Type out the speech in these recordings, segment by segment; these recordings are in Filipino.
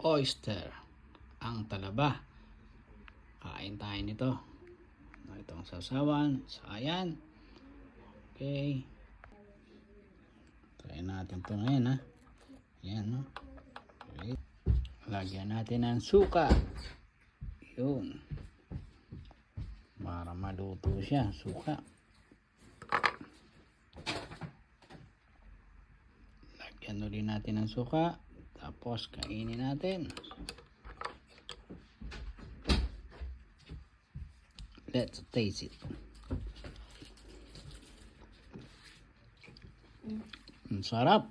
oyster, ang talaba. Kain tayo nito. Itong sasawan, sayan. Okay. Try natin ito ngayon, ha. Ayan, no. Okay. Lagyan natin ng suka. Yun. Para maluto siya, suka. Lagyan ulit natin ng suka. Tapos kainin natin. Let's taste it. Ang sarap.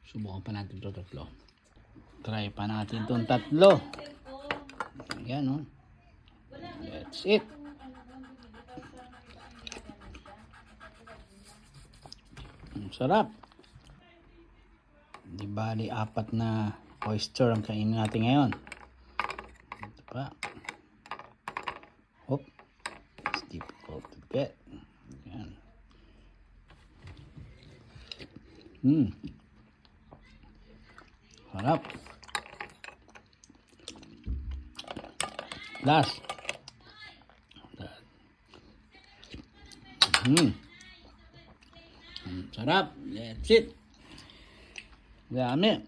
Subukan pa natin ito tatlo. Try pa natin itong tatlo. Ayan, oh. That's it. Ang sarap. Di bali 4 na oyster ang kainin natin ngayon. Ito pa. Hop. It's difficult to get. Ayan. Sarap. Last. Sarap. That's it. Dami.